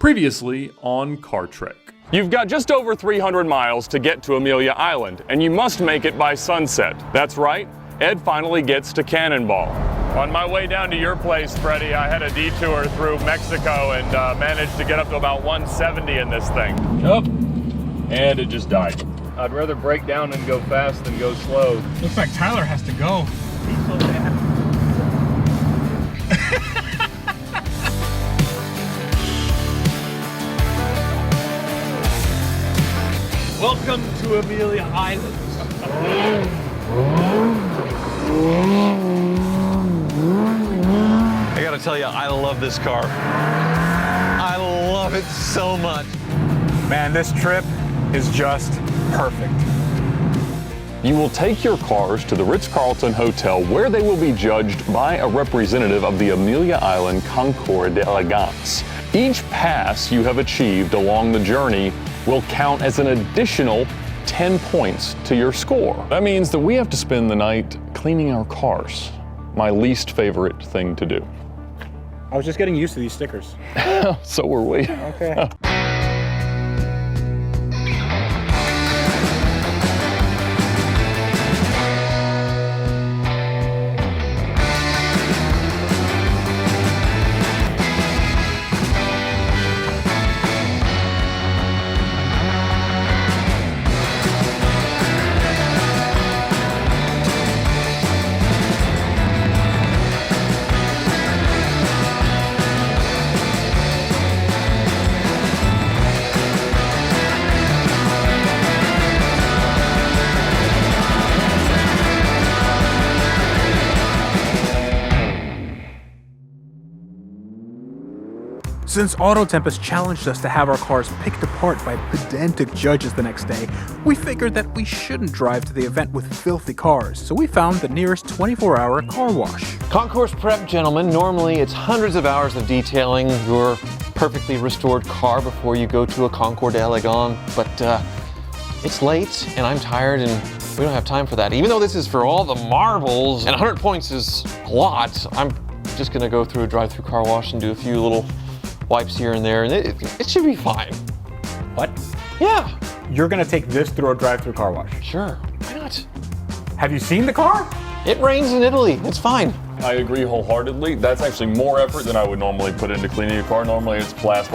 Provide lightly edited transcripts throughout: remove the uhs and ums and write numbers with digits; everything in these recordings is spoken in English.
Previously on Car Trek. You've got just over 300 miles to get to Amelia Island, and you must make it by sunset. That's right, Ed finally gets to Cannonball. On my way down to your place, Freddy, I had a detour through Mexico and managed to get up to about 170 in this thing. Oh, and it just died. I'd rather break down and go fast than go slow. Looks like Tyler has to go. He's so bad. Welcome to Amelia Island. I gotta tell you, I love this car. I love it so much. Man, this trip is just perfect. You will take your cars to the Ritz-Carlton Hotel, where they will be judged by a representative of the Amelia Island Concours D'Elegance. Each pass you have achieved along the journey will count as an additional 10 points to your score. That means that we have to spend the night cleaning our cars. My least favorite thing to do. I was just getting used to these stickers. So were we. Okay. Since AutoTempest challenged us to have our cars picked apart by pedantic judges the next day, we figured that we shouldn't drive to the event with filthy cars, so we found the nearest 24-hour car wash. Concours prep, gentlemen. Normally it's hundreds of hours of detailing your perfectly restored car before you go to a Concours D'Elegance, but it's late and I'm tired and we don't have time for that. Even though this is for all the marbles and 100 points is a lot, I'm just gonna go through a drive-through car wash and do a few little wipes here and there, and it should be fine. What? Yeah. You're gonna take this through a drive-through car wash? Sure. Why not? Have you seen the car? It rains in Italy. It's fine. I agree wholeheartedly. That's actually more effort than I would normally put into cleaning a car. Normally it's blast,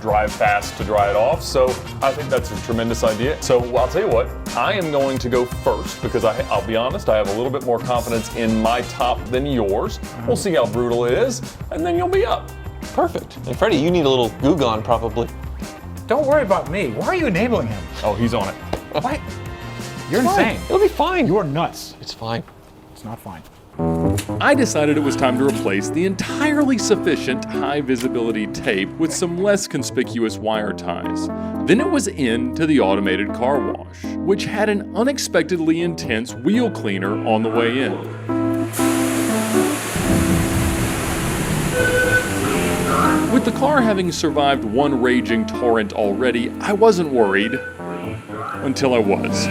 drive fast to dry it off. So I think that's a tremendous idea. So I'll tell you what, I am going to go first because I'll be honest, I have a little bit more confidence in my top than yours. We'll see how brutal it is, and then you'll be up. Perfect. And Freddy, you need a little Goo Gone probably. Don't worry about me. Why are you enabling him? Oh, he's on it. What? You're insane. It'll be fine. You're nuts. It's fine. It's not fine. I decided it was time to replace the entirely sufficient high visibility tape with some less conspicuous wire ties. Then it was into the automated car wash, which had an unexpectedly intense wheel cleaner on the way in. With the car having survived one raging torrent already, I wasn't worried until I was.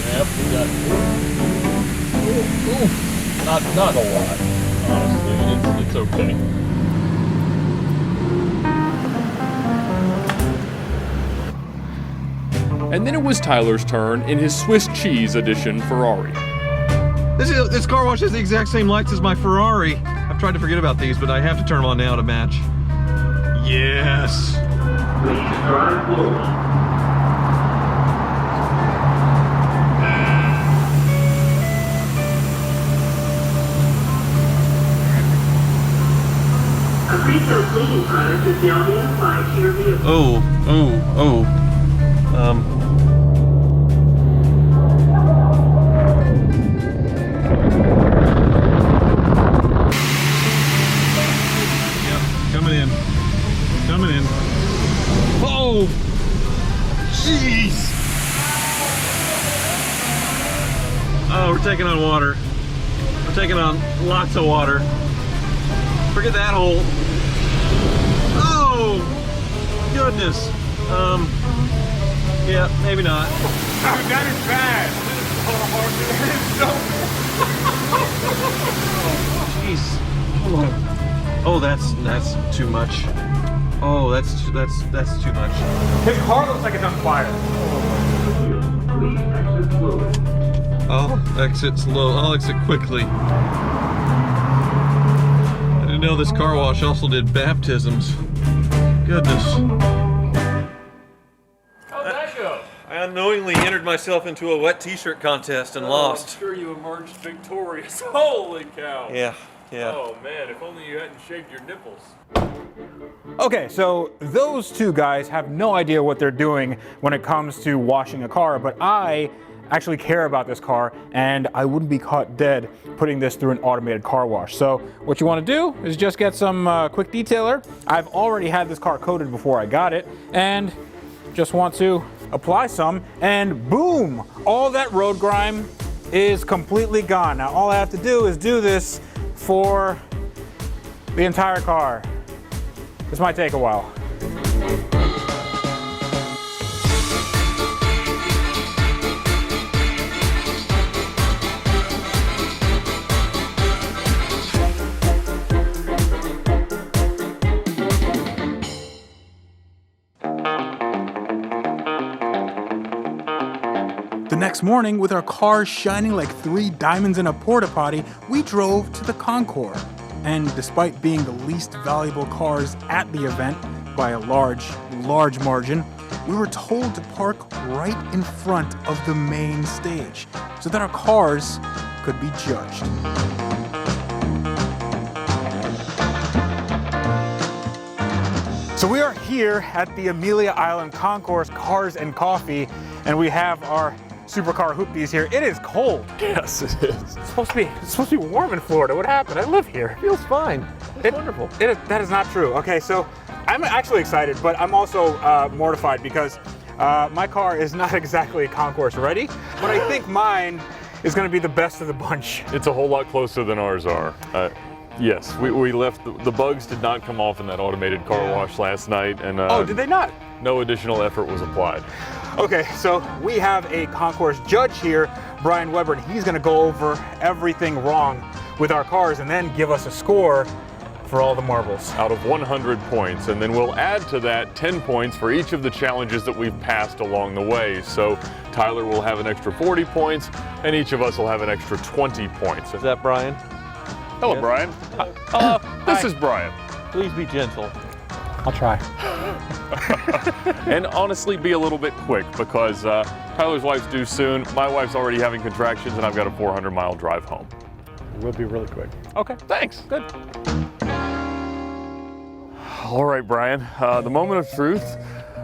Yep, we got not a lot, honestly. It's okay. And then it was Tyler's turn in his Swiss cheese edition Ferrari. This car wash has the exact same lights as my Ferrari. I've tried to forget about these, but I have to turn them on now to match. Yes. Pre-filled cleaning product is now being applied to your vehicle. Yep, coming in. Oh, jeez. Oh, we're taking on water. We're taking on lots of water. Forget that hole. Oh, goodness. Yeah, maybe not. Dude, that is bad. Jeez. Hold on. Oh, that's too much. Oh, that's too much. His car looks like it's on fire. I'll exit slow. I'll exit quickly. I didn't know this car wash also did baptisms. Goodness. How'd that go? I unknowingly entered myself into a wet t-shirt contest and lost. I'm sure you emerged victorious. Holy cow. Yeah. Oh man, if only you hadn't shaved your nipples. Okay, so those two guys have no idea what they're doing when it comes to washing a car, but I actually care about this car and I wouldn't be caught dead putting this through an automated car wash. So what you want to do is just get some quick detailer. I've already had this car coated before I got it and just want to apply some and boom, all that road grime is completely gone. Now all I have to do is do this for the entire car. This might take a while. The next morning, with our cars shining like 3 diamonds in a porta potty, we drove to the Concours. And despite being the least valuable cars at the event by a large margin, we were told to park right in front of the main stage so that our cars could be judged. So we are here at the Amelia Island Concours Cars and Coffee, and we have our supercar hoopties here. It is cold. Yes, it is. It's supposed to be warm in Florida. What happened? I live here. It feels fine. It's wonderful. That is not true. Okay, so I'm actually excited, but I'm also mortified because my car is not exactly Concours-ready, but I think mine is going to be the best of the bunch. It's a whole lot closer than ours are. Yes, we left, the bugs did not come off in that automated car wash last night, and Oh, did they not? no additional effort was applied. Okay, so we have a concours judge here, Brian Weber, and he's gonna go over everything wrong with our cars and then give us a score for all the marbles. Out of 100 points, and then we'll add to that 10 points for each of the challenges that we've passed along the way. So Tyler will have an extra 40 points, and each of us will have an extra 20 points. Is that Brian? Hello, Yes. Brian. This is Brian. Please be gentle. I'll try. And honestly, be a little bit quick because Tyler's wife's due soon. My wife's already having contractions, and I've got a 400-mile drive home. We'll be really quick. Okay, thanks. Good. All right, Brian, the moment of truth.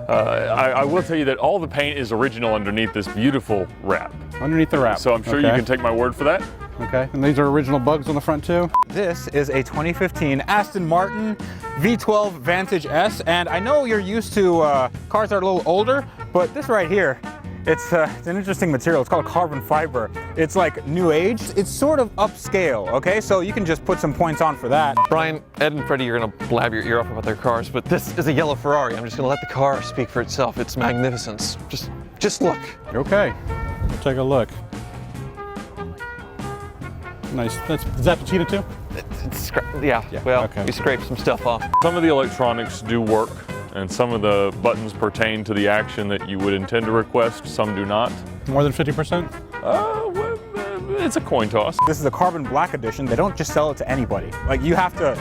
I will tell you that all the paint is original underneath this beautiful wrap. Underneath the wrap. So I'm sure you can take my word for that. Okay, and these are original bugs on the front too? This is a 2015 Aston Martin V12 Vantage S, and I know you're used to cars that are a little older, but this right here, it's an interesting material. It's called carbon fiber. It's like new age. It's sort of upscale, okay? So you can just put some points on for that. Brian, Ed and Freddy are gonna blab your ear off about their cars, but this is a yellow Ferrari. I'm just gonna let the car speak for itself. It's magnificence. Just look. Okay, we'll take a look. Nice. Is that patina too? Yeah, well, okay. we scraped some stuff off. Some of the electronics do work, and some of the buttons pertain to the action that you would intend to request. Some do not. More than 50%? Well, it's a coin toss. This is a carbon black edition. They don't just sell it to anybody. Like, you have to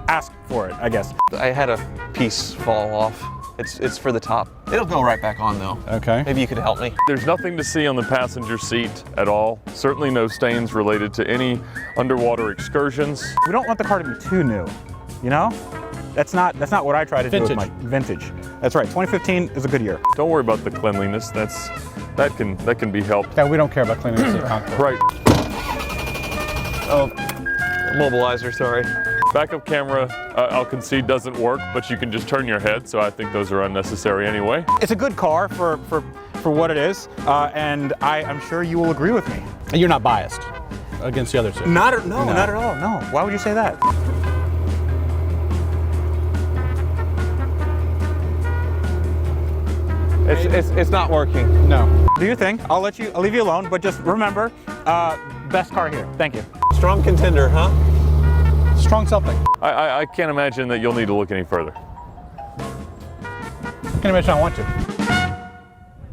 ask for it, I guess. I had a piece fall off. It's for the top. It'll go right back on though. Okay. Maybe you could help me. There's nothing to see on the passenger seat at all. Certainly no stains related to any underwater excursions. We don't want the car to be too new, you know? That's not what I try to do with my vintage. That's right, 2015 is a good year. Don't worry about the cleanliness. That can be helped. Yeah, we don't care about cleaning the Concours. Right. Oh, mobilizer, sorry. Backup camera, I'll concede doesn't work, but you can just turn your head, so I think those are unnecessary anyway. It's a good car for what it is, and I'm sure you will agree with me. You're not biased against the other two. Not at all. No. Why would you say that? It's not working. No. Do your thing. I'll leave you alone, but just remember, best car here. Thank you. Strong contender, huh? Strong something. I can't imagine that you'll need to look any further. Can't imagine I want to.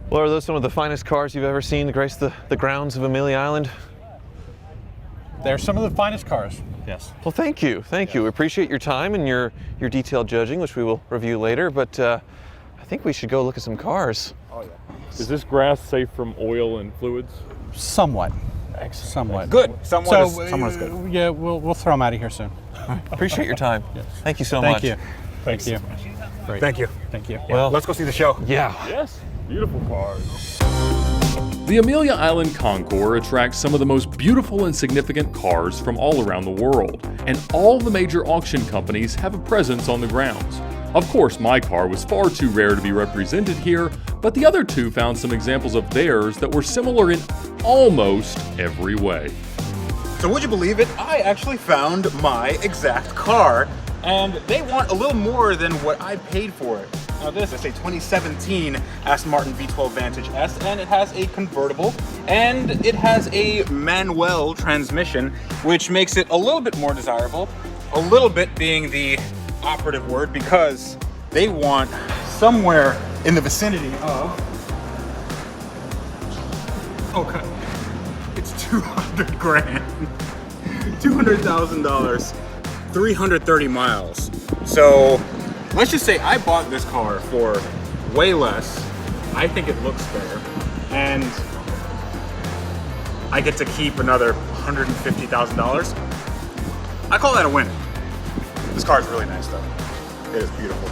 Well, are those some of the finest cars you've ever seen to grace the grounds of Amelia Island? They're some of the finest cars. Yes. Well, thank you. We appreciate your time and your detailed judging, which we will review later, but I think we should go look at some cars. Oh, yeah. Is this grass safe from oil and fluids? Somewhat. Excellent. Somewhat. Good. Someone is good. Yeah, we'll throw them out of here soon. Appreciate your time. Yes. Thank you so much. Thank you. Thanks. Thank you. Great. Thank you. Thank you. Well, Let's go see the show. yeah. Yes, beautiful cars. The Amelia Island Concours attracts some of the most beautiful and significant cars from all around the world, and all the major auction companies have a presence on the grounds. Of course, my car was far too rare to be represented here, but the other two found some examples of theirs that were similar in almost every way. So would you believe it? I actually found my exact car, and they want a little more than what I paid for it. Now this is a 2017 Aston Martin V12 Vantage S, and it has a convertible, and it has a manual transmission, which makes it a little bit more desirable. A little bit being the operative word, because they want somewhere in the vicinity of, okay, it's 200 grand, $200,000, 330 miles. So let's just say I bought this car for way less. I think it looks better, and I get to keep another $150,000. I call that a win. This car is really nice though. It is beautiful.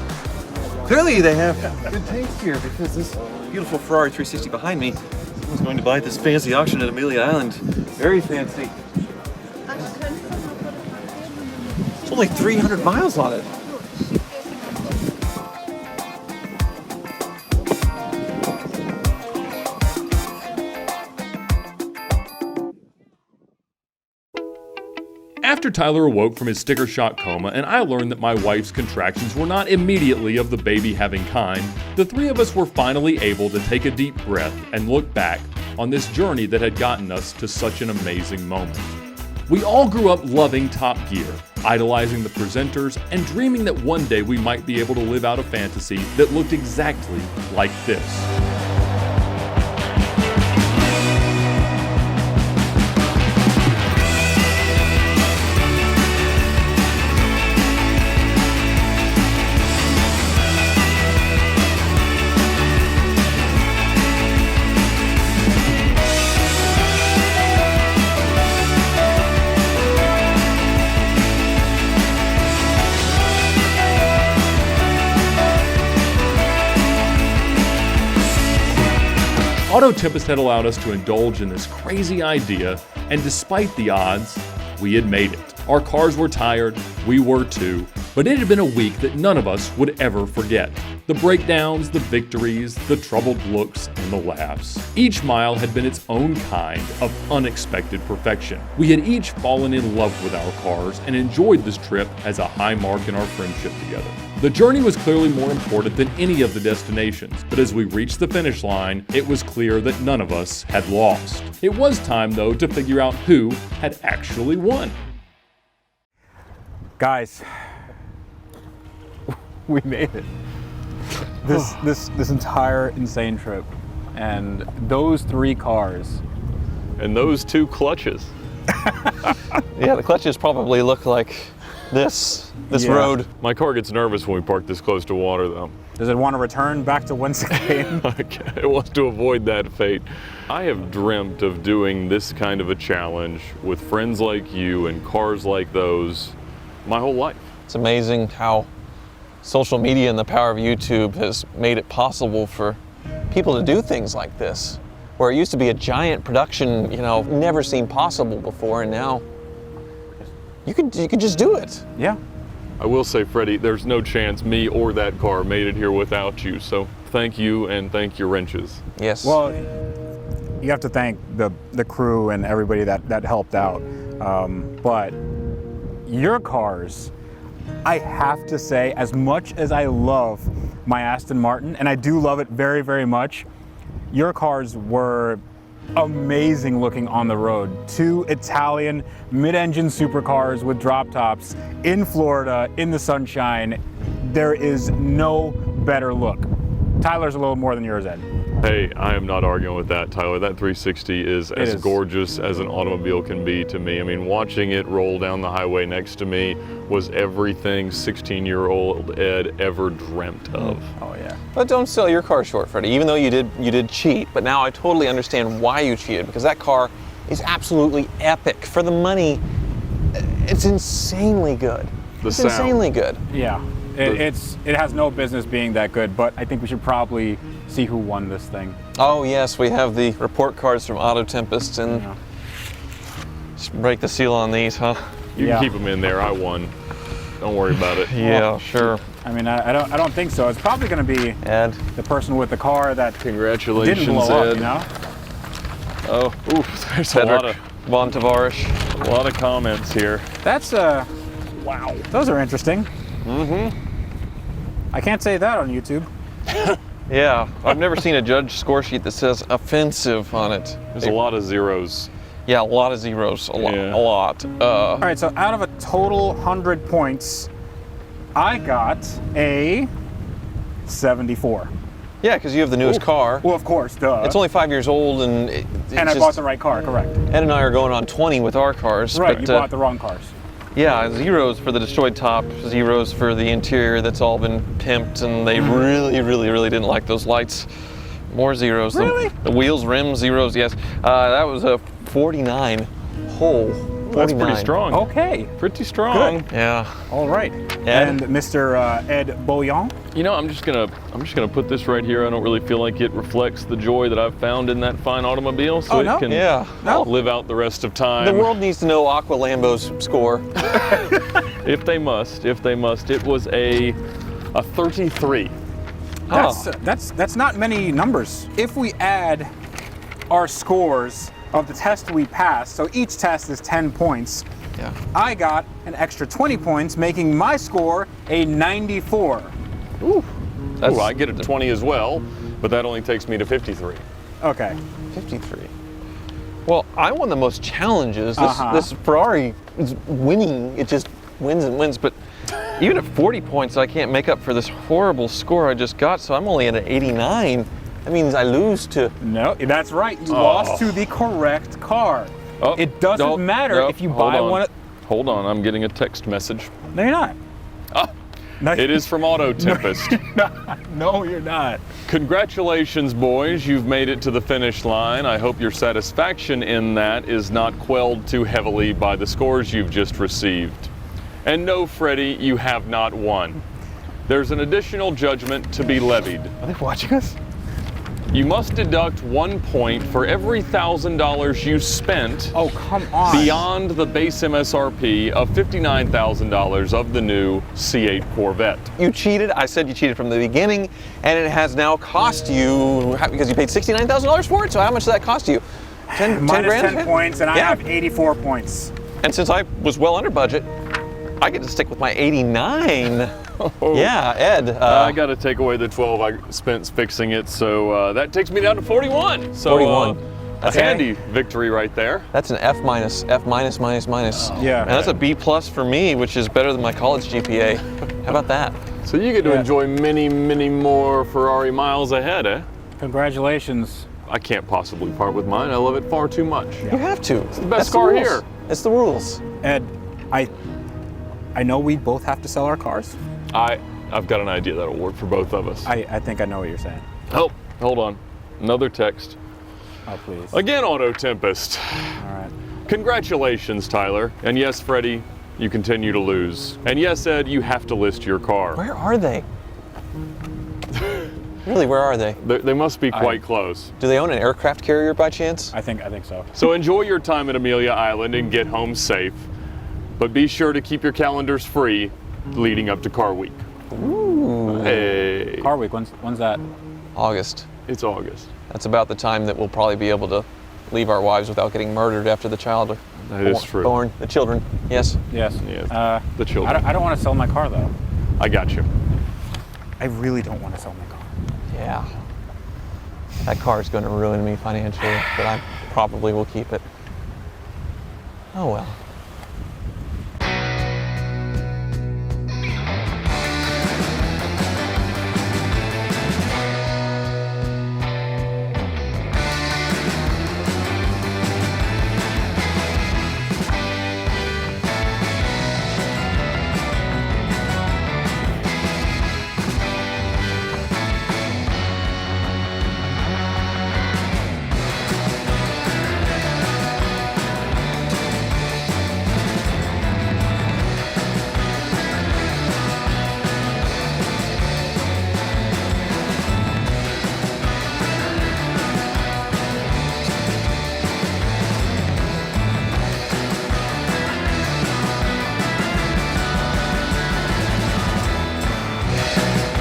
Clearly they have good taste here, because this beautiful Ferrari 360 behind me was going to buy at this fancy auction at Amelia Island. Very fancy. It's only 300 miles on it. After Tyler awoke from his sticker shock coma and I learned that my wife's contractions were not immediately of the baby-having kind, the three of us were finally able to take a deep breath and look back on this journey that had gotten us to such an amazing moment. We all grew up loving Top Gear, idolizing the presenters, and dreaming that one day we might be able to live out a fantasy that looked exactly like this. AutoTempest had allowed us to indulge in this crazy idea, and despite the odds, we had made it. Our cars were tired, we were too, but it had been a week that none of us would ever forget. The breakdowns, the victories, the troubled looks, and the laughs. Each mile had been its own kind of unexpected perfection. We had each fallen in love with our cars and enjoyed this trip as a high mark in our friendship together. The journey was clearly more important than any of the destinations, but as we reached the finish line, it was clear that none of us had lost. It was time, though, to figure out who had actually won. Guys, we made it. This entire insane trip, and those three cars. And those two clutches. Yeah, the clutches probably look like this Yeah. road. My car gets nervous when we park this close to water, though. Does it want to return back to whence it came? It wants to avoid that fate. I have dreamt of doing this kind of a challenge with friends like you and cars like those my whole life. It's amazing how social media and the power of YouTube has made it possible for people to do things like this, where it used to be a giant production, never seen possible before, and now You could just do it. Yeah. I will say, Freddie, there's no chance me or that car made it here without you. So thank you and thank your wrenches. Yes. Well, you have to thank the crew and everybody that helped out. But your cars, I have to say, as much as I love my Aston Martin, and I do love it very, very much, your cars were amazing looking on the road. 2 Italian mid-engine supercars with drop tops in Florida in the sunshine. There is no better look. Tyler's a little more than yours, Ed. Hey, I am not arguing with that, Tyler. That 360 is as is. gorgeous as an automobile can be to me. I mean, watching it roll down the highway next to me was everything 16-year-old Ed ever dreamt of. Oh yeah. But don't sell your car short, Freddie. Even though you did cheat, but now I totally understand why you cheated, because that car is absolutely epic. For the money, it's insanely good. It's sound. insanely good. Yeah. It has no business being that good, but I think we should probably see who won this thing. Oh yes, we have the report cards from AutoTempest, and Yeah. just break the seal on these, huh? You Yeah. can keep them in there. I won. Don't worry about it. Yeah, sure. I mean, I don't think so. It's probably going to be Ed. the person with the car that Congratulations, didn't blow Ed. up, you know? Oh, oof, there's a lot of Tavarish. A lot of comments here. That's wow. Those are interesting. Mm-hmm. I can't say that on YouTube. Yeah, I've never seen a judge score sheet that says offensive on it. There's a lot of zeros. Yeah, a lot of zeros. A lot. Yeah. A lot. All right, so out of a total 100 points, I got a 74. Yeah, because you have the newest car. Well, of course, duh. It's only 5 years old, and and I bought the right car, correct. Ed and I are going on 20 with our cars. Right, but, you bought the wrong cars. Yeah, zeros for the destroyed top, zeros for the interior that's all been pimped, and they really didn't like those lights. More zeros. Really? The wheels, rims, zeros, yes. That was a 49 whole. 49. That's pretty strong. Okay, Pretty strong. Yeah. all right. Ed? And Mr. Ed Bolian. You know, I'm just gonna put this right here. I don't really feel like it reflects the joy that I've found in that fine automobile, so Oh, it no? can Yeah. No. live out the rest of time. The world needs to know Aqua Lambo's score. If they must. It was a 33. That's not many numbers. If we add our scores of the test we passed, so each test is 10 points, Yeah. I got an extra 20 points, making my score a 94. Ooh, I get a 20 as well, but that only takes me to 53. Okay. 53. Well, I won the most challenges. Uh-huh. This Ferrari is winning. It just wins and wins. But even at 40 points, I can't make up for this horrible score I just got. So I'm only at an 89. That means I lose to. No, that's right. You lost to the correct car. Oh, It doesn't nope, matter nope, if you hold buy on. one. Hold on, I'm getting a text message. No, you're not. No, It is from AutoTempest. No, you're not. Congratulations, boys. You've made it to the finish line. I hope your satisfaction in that is not quelled too heavily by the scores you've just received. And no, Freddy, you have not won. There's an additional judgment to be levied. Are they watching us? You must deduct 1 point for every $1,000 you spent Oh, come on. beyond the base MSRP of $59,000 of the new C8 Corvette. You cheated. I said you cheated from the beginning, and it has now cost you, because you paid $69,000 for it. So how much did that cost you? 10 Minus grand? 10 points, and I Yeah. have 84 points. And since I was well under budget, I get to stick with my 89. Yeah, Ed. I got to take away the 12 I spent fixing it, so that takes me down to 41. So 41. A That's handy victory right there. That's an F minus. Yeah. And that's a B plus for me, which is better than my college GPA. How about that? So you get to Yeah. enjoy many, many more Ferrari miles ahead, eh? Congratulations. I can't possibly part with mine. I love it far too much. You have to. It's the best car here. It's the rules. Ed, I know we both have to sell our cars. I've got an idea that'll work for both of us. I think I know what you're saying. Oh, hold on. Another text. Oh, please. Again, AutoTempest. All right. Congratulations, Tyler. And yes, Freddy, you continue to lose. And yes, Ed, you have to list your car. Where are they? Really, where are they? They must be quite close. Do they own an aircraft carrier by chance? I think so. So enjoy your time at Amelia Island and get home safe. But be sure to keep your calendars free leading up to Car Week. Ooh. Hey. Car Week, when's that? August. It's August. That's about the time that we'll probably be able to leave our wives without getting murdered after the child are That is true. born. The children, yes. Yes. Yes, the children. I don't want to sell my car though. I got you. I really don't want to sell my car. Yeah. That car is going to ruin me financially, but I probably will keep it. Oh well.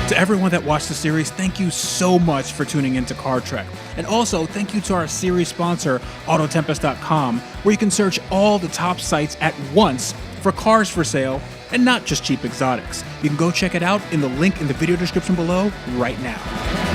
To everyone that watched the series, thank you so much for tuning into Car Trek. And also, thank you to our series sponsor, AutoTempest.com, where you can search all the top sites at once for cars for sale, and not just cheap exotics. You can go check it out in the link in the video description below right now.